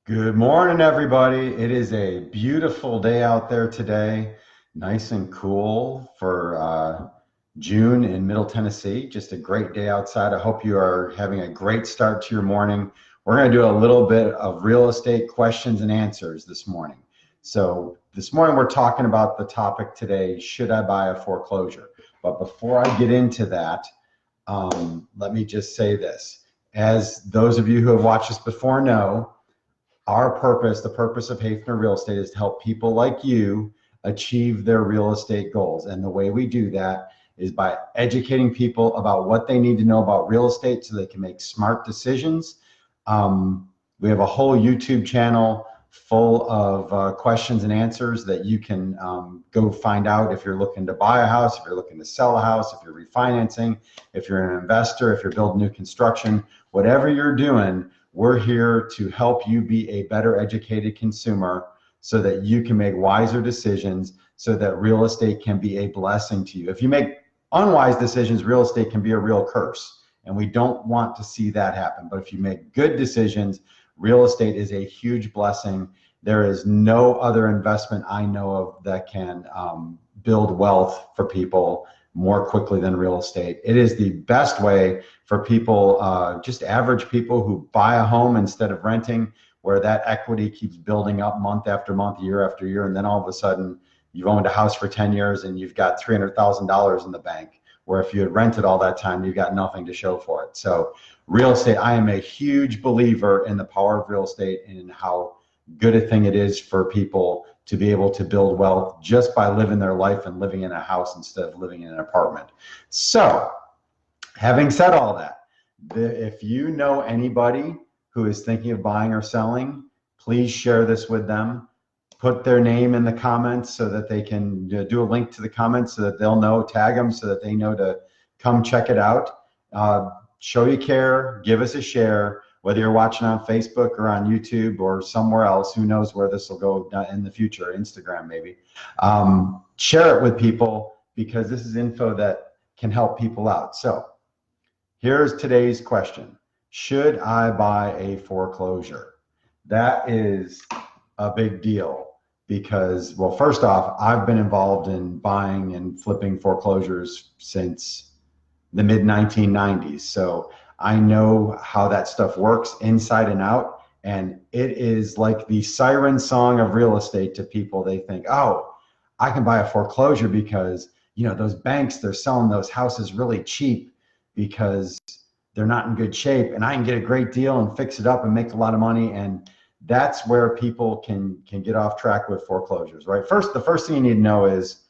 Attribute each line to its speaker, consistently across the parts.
Speaker 1: Good morning, everybody. It is a beautiful day out there today, nice and cool for June in Middle Tennessee. Just a great day outside. I hope you are having a great start to your morning. We're going to do a little bit of real estate questions and answers this morning. So this morning we're talking about the topic today, should I buy a foreclosure? But before I get into that, let me just say this. As those of you who have watched us before know, our purpose, the purpose of Hafner Real Estate, is to help people like you achieve their real estate goals. And the way we do that is by educating people about what they need to know about real estate so they can make smart decisions. We have a whole YouTube channel full of questions and answers that you can go find out if you're looking to buy a house, if you're looking to sell a house, if you're refinancing, if you're an investor, if you're building new construction, whatever you're doing. We're here to help you be a better educated consumer so that you can make wiser decisions so that real estate can be a blessing to you. If you make unwise decisions, real estate can be a real curse, and we don't want to see that happen. But if you make good decisions, real estate is a huge blessing. There is no other investment I know of that can build wealth for people more quickly than real estate. It is the best way for people, just average people who buy a home instead of renting, where that equity keeps building up month after month, year after year, and then all of a sudden you've owned a house for 10 years and you've got $300,000 in the bank, where if you had rented all that time, you've got nothing to show for it. So real estate, I am a huge believer in the power of real estate and in how good a thing it is for people to be able to build wealth just by living their life and living in a house instead of living in an apartment. So having said all that, if you know anybody who is thinking of buying or selling, please share this with them. Put their name in the comments so that they can do a link to the comments so that they'll know, tag them so that they know to come check it out. Show you care, give us a share, whether you're watching on Facebook or on YouTube or somewhere else. Who knows where this will go in the future, Instagram maybe. Share it with people because this is info that can help people out. So here's today's question. Should I buy a foreclosure? That is a big deal because, well, first off, I've been involved in buying and flipping foreclosures since the mid 1990s. So I know how that stuff works inside and out. And it is like the siren song of real estate to people. They think, oh, I can buy a foreclosure because, those banks, they're selling those houses really cheap because they're not in good shape, and I can get a great deal and fix it up and make a lot of money. And that's where people can get off track with foreclosures, right? The first thing you need to know is,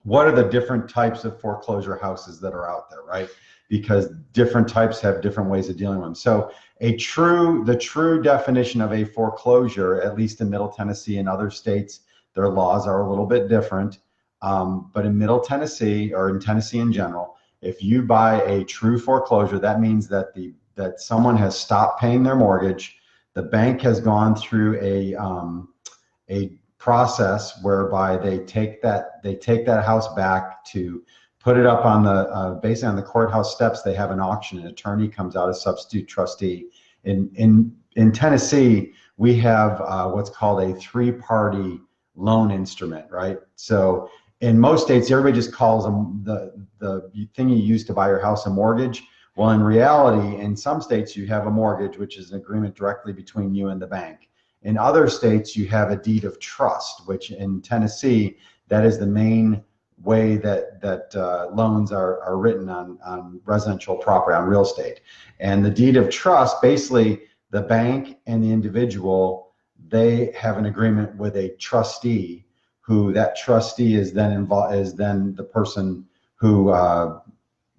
Speaker 1: what are the different types of foreclosure houses that are out there, right? Because different types have different ways of dealing with them. So the true definition of a foreclosure, at least in Middle Tennessee and other states, their laws are a little bit different. But in Middle Tennessee, or in Tennessee in general, if you buy a true foreclosure, that means that someone has stopped paying their mortgage. The bank has gone through a process whereby they take that house back to put it up on the basically on the courthouse steps. They have an auction. An attorney comes out as substitute trustee. In Tennessee, we have what's called a three-party loan instrument, right? So in most states, everybody just calls them the thing you use to buy your house a mortgage. Well, in reality, in some states, you have a mortgage, which is an agreement directly between you and the bank. In other states, you have a deed of trust, which in Tennessee, that is the main way that loans are written on residential property, on real estate. And the deed of trust, basically, the bank and the individual, they have an agreement with a trustee, who that trustee is then involved, is then the person who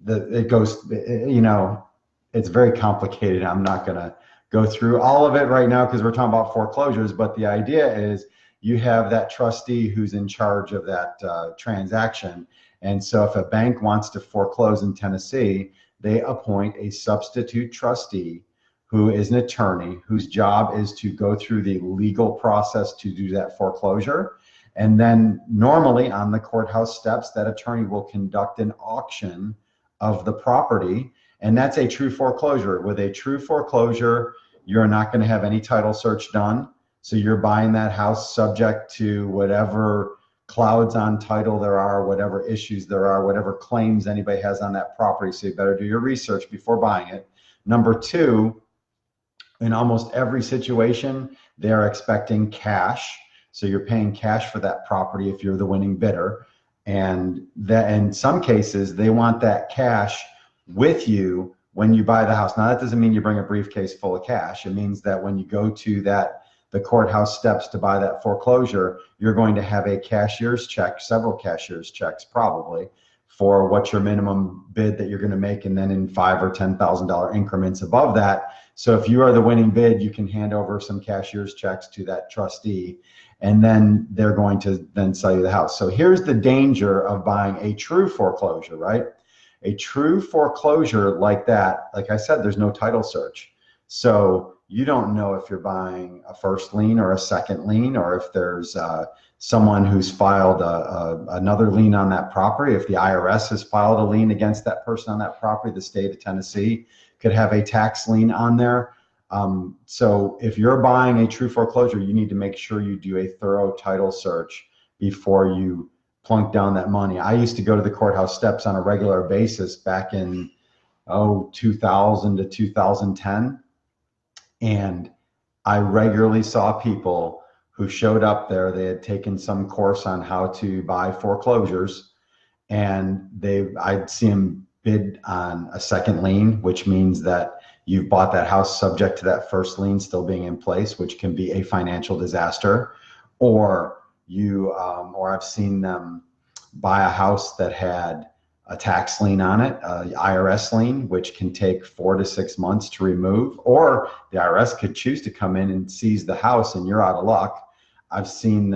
Speaker 1: it goes, it's very complicated. I'm not going to go through all of it right now because we're talking about foreclosures, but the idea is you have that trustee who's in charge of that transaction. And so if a bank wants to foreclose in Tennessee, they appoint a substitute trustee who is an attorney whose job is to go through the legal process to do that foreclosure. And then normally on the courthouse steps, that attorney will conduct an auction of the property. And that's a true foreclosure. With a true foreclosure, you're not going to have any title search done. So you're buying that house subject to whatever clouds on title there are, whatever issues there are, whatever claims anybody has on that property. So you better do your research before buying it. Number two, in almost every situation, they're expecting cash. So you're paying cash for that property if you're the winning bidder. And that in some cases, they want that cash with you when you buy the house. Now, that doesn't mean you bring a briefcase full of cash. It means that when you go to the courthouse steps to buy that foreclosure, you're going to have a cashier's check, several cashier's checks probably, for what's your minimum bid that you're going to make, and then in $5,000 or $10,000 increments above that. So if you are the winning bid, you can hand over some cashier's checks to that trustee, and then they're going to then sell you the house. So here's the danger of buying a true foreclosure, right? A true foreclosure like that, like I said, there's no title search. So you don't know if you're buying a first lien or a second lien, or if there's someone who's filed another lien on that property. If the IRS has filed a lien against that person on that property, the state of Tennessee could have a tax lien on there. So if you're buying a true foreclosure, you need to make sure you do a thorough title search before you plunk down that money. I used to go to the courthouse steps on a regular basis back in 2000 to 2010. And I regularly saw people who showed up there. They had taken some course on how to buy foreclosures, and I'd see them bid on a second lien, which means that you've bought that house subject to that first lien still being in place, which can be a financial disaster. Or I've seen them buy a house that had a tax lien on it, IRS lien, which can take 4 to 6 months to remove, or the IRS could choose to come in and seize the house and you're out of luck. I've seen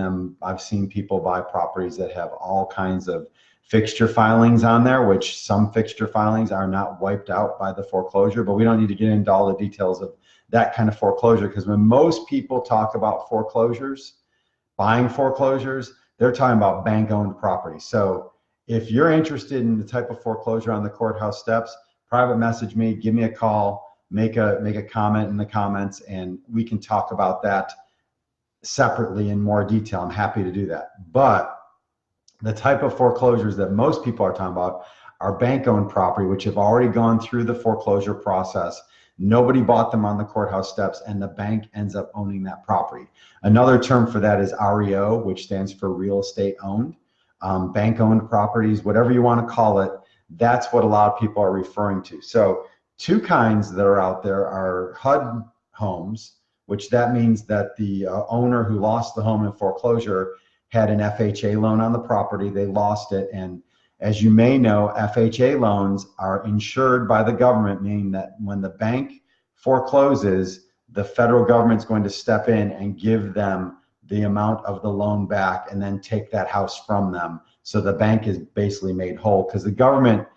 Speaker 1: people buy properties that have all kinds of fixture filings on there, which some fixture filings are not wiped out by the foreclosure, but we don't need to get into all the details of that kind of foreclosure, because when most people talk about foreclosures, buying foreclosures, they're talking about bank-owned property. So if you're interested in the type of foreclosure on the courthouse steps, private message me, give me a call, make a comment in the comments, and we can talk about that separately in more detail. I'm happy to do that. But the type of foreclosures that most people are talking about are bank-owned property, which have already gone through the foreclosure process. Nobody bought them on the courthouse steps, and the bank ends up owning that property. Another term for that is REO, which stands for real estate owned. Bank-owned properties, whatever you want to call it, that's what a lot of people are referring to. So two kinds that are out there are HUD homes, which that means that the owner who lost the home in foreclosure had an FHA loan on the property, they lost it, and as you may know, FHA loans are insured by the government, meaning that when the bank forecloses, the federal government's going to step in and give them the amount of the loan back and then take that house from them. So the bank is basically made whole, because the government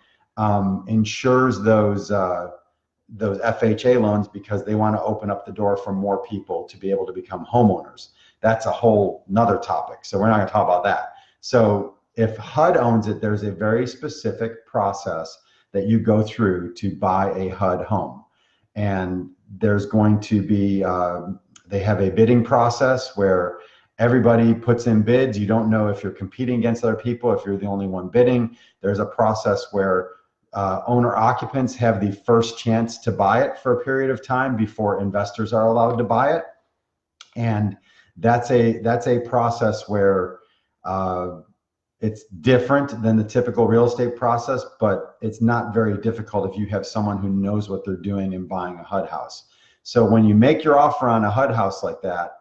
Speaker 1: insures those FHA loans because they want to open up the door for more people to be able to become homeowners. That's a whole nother topic. So we're not going to talk about that. So if HUD owns it, there's a very specific process that you go through to buy a HUD home. And there's going to be, they have a bidding process where everybody puts in bids. You don't know if you're competing against other people, if you're the only one bidding. There's a process where owner occupants have the first chance to buy it for a period of time before investors are allowed to buy it. And that's a process where it's different than the typical real estate process, but it's not very difficult if you have someone who knows what they're doing in buying a HUD house. So when you make your offer on a HUD house like that,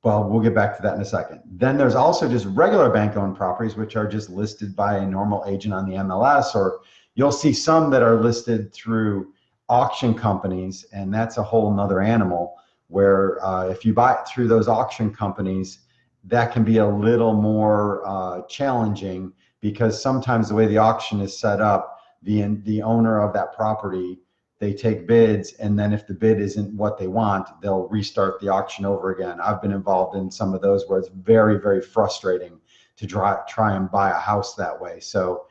Speaker 1: well, we'll get back to that in a second. Then there's also just regular bank-owned properties, which are just listed by a normal agent on the MLS, or you'll see some that are listed through auction companies, and that's a whole nother animal, where if you buy it through those auction companies, that can be a little more challenging, because sometimes the way the auction is set up, the owner of that property, they take bids, and then if the bid isn't what they want, they'll restart the auction over again. I've been involved in some of those where it's very, very frustrating to try and buy a house that way. So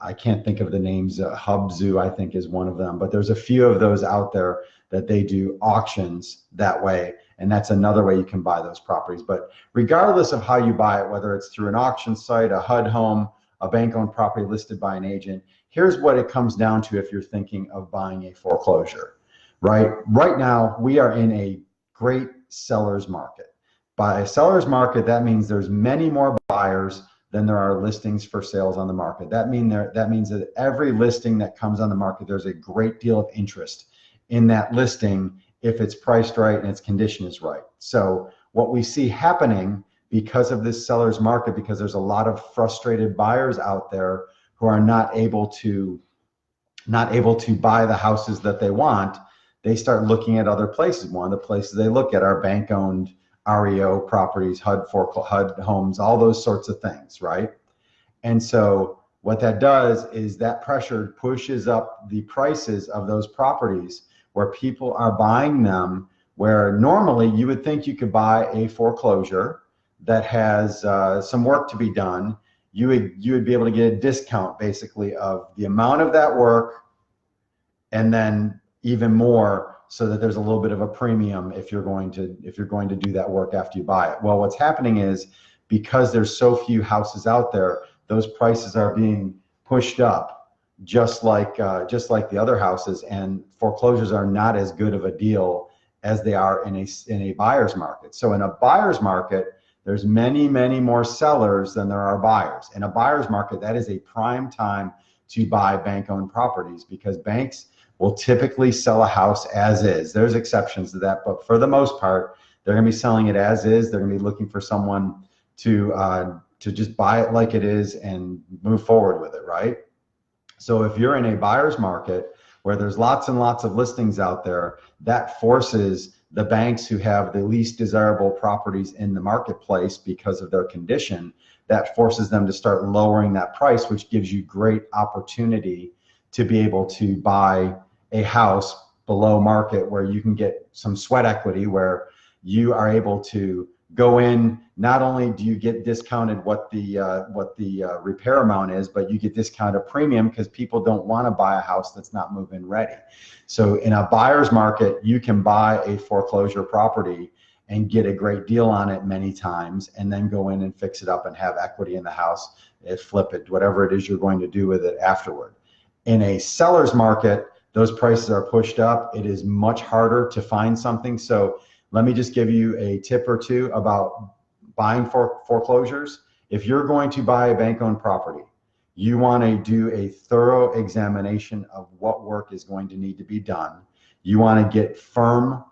Speaker 1: I can't think of the names. Hubzu, I think, is one of them, but there's a few of those out there that they do auctions that way, and that's another way you can buy those properties. But regardless of how you buy it, whether it's through an auction site, a HUD home, a bank-owned property listed by an agent, here's what it comes down to if you're thinking of buying a foreclosure, right? Right now, we are in a great seller's market. By a seller's market, that means there's many more buyers than there are listings for sales on the market. That means that every listing that comes on the market, there's a great deal of interest in that listing if it's priced right and its condition is right. So what we see happening because of this seller's market, because there's a lot of frustrated buyers out there who are not able to buy the houses that they want, they start looking at other places. One of the places they look at are bank-owned REO properties, HUD homes, all those sorts of things, right? And so what that does is that pressure pushes up the prices of those properties where people are buying them, where normally you would think you could buy a foreclosure that has some work to be done. You would be able to get a discount basically of the amount of that work, and then even more, so that there's a little bit of a premium if you're going to do that work after you buy it. Well, what's happening is, because there's so few houses out there, those prices are being pushed up, just like the other houses, and foreclosures are not as good of a deal as they are in a buyer's market. So in a buyer's market, there's many more sellers than there are buyers. In a buyer's market, that is a prime time to buy bank-owned properties, because banks will typically sell a house as is. There's exceptions to that, but for the most part, they're going to be selling it as is. They're going to be looking for someone to just buy it like it is and move forward with it, right? So if you're in a buyer's market where there's lots and lots of listings out there, that forces the banks who have the least desirable properties in the marketplace because of their condition, that forces them to start lowering that price, which gives you great opportunity to be able to buy a house below market, where you can get some sweat equity, where you are able to go in. Not only do you get discounted what the repair amount is, but you get discounted premium, because people don't want to buy a house that's not move-in ready. So in a buyer's market, you can buy a foreclosure property and get a great deal on it many times, and then go in and fix it up and have equity in the house, flip it, whatever it is you're going to do with it afterward. In a seller's market, those prices are pushed up. It is much harder to find something. So let me just give you a tip or two about buying foreclosures. If you're going to buy a bank-owned property, you want to do a thorough examination of what work is going to need to be done. You want to get firm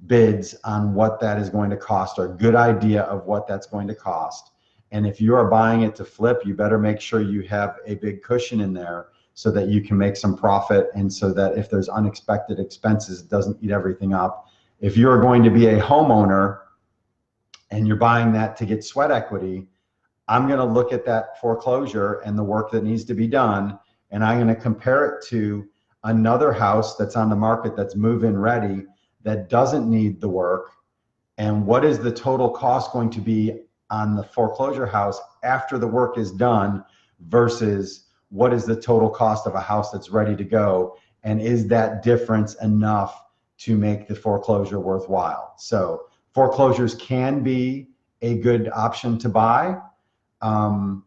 Speaker 1: bids on what that is going to cost, or a good idea of what that's going to cost. And if you are buying it to flip, you better make sure you have a big cushion in there, so that you can make some profit, and so that if there's unexpected expenses, it doesn't eat everything up. If you're going to be a homeowner and you're buying that to get sweat equity, I'm going to look at that foreclosure and the work that needs to be done, and I'm going to compare it to another house that's on the market that's move-in ready, that doesn't need the work, and what is the total cost going to be on the foreclosure house after the work is done, versus what is the total cost of a house that's ready to go, and is that difference enough to make the foreclosure worthwhile? So foreclosures can be a good option to buy,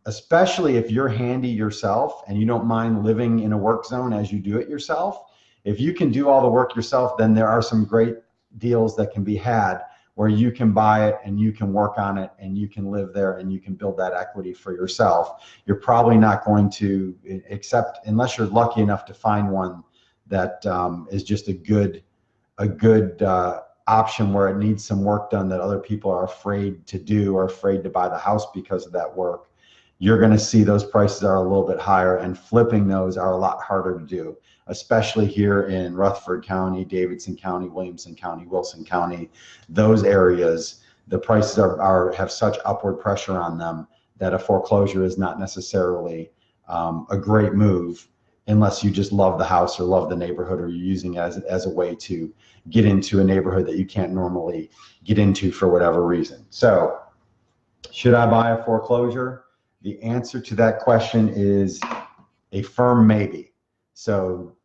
Speaker 1: especially if you're handy yourself and you don't mind living in a work zone as you do it yourself. If you can do all the work yourself, then there are some great deals that can be had, where you can buy it and you can work on it and you can live there and you can build that equity for yourself. You're probably not going to, except unless you're lucky enough to find one that is just a good option, where it needs some work done that other people are afraid to do, or afraid to buy the house because of that work. You're going to see those prices are a little bit higher, and flipping those are a lot harder to do, especially here in Rutherford County, Davidson County, Williamson County, Wilson County. Those areas, the prices have such upward pressure on them that a foreclosure is not necessarily a great move, unless you just love the house or love the neighborhood, or you're using it as a way to get into a neighborhood that you can't normally get into for whatever reason. So should I buy a foreclosure? The answer to that question is a firm maybe. So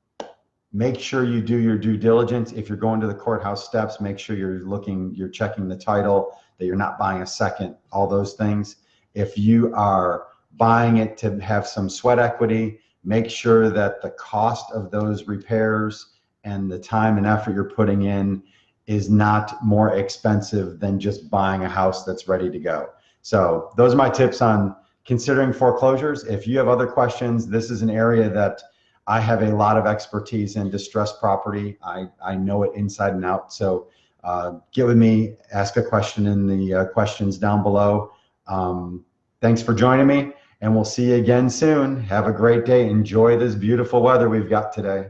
Speaker 1: make sure you do your due diligence. If you're going to the courthouse steps, make sure you're checking the title, that you're not buying a second, all those things. If you are buying it to have some sweat equity, make sure that the cost of those repairs and the time and effort you're putting in is not more expensive than just buying a house that's ready to go. So those are my tips on considering foreclosures. If you have other questions, this is an area that I have a lot of expertise in distressed property. I know it inside and out. So get with me, ask a question in the questions down below. Thanks for joining me, and we'll see you again soon. Have a great day. Enjoy this beautiful weather we've got today.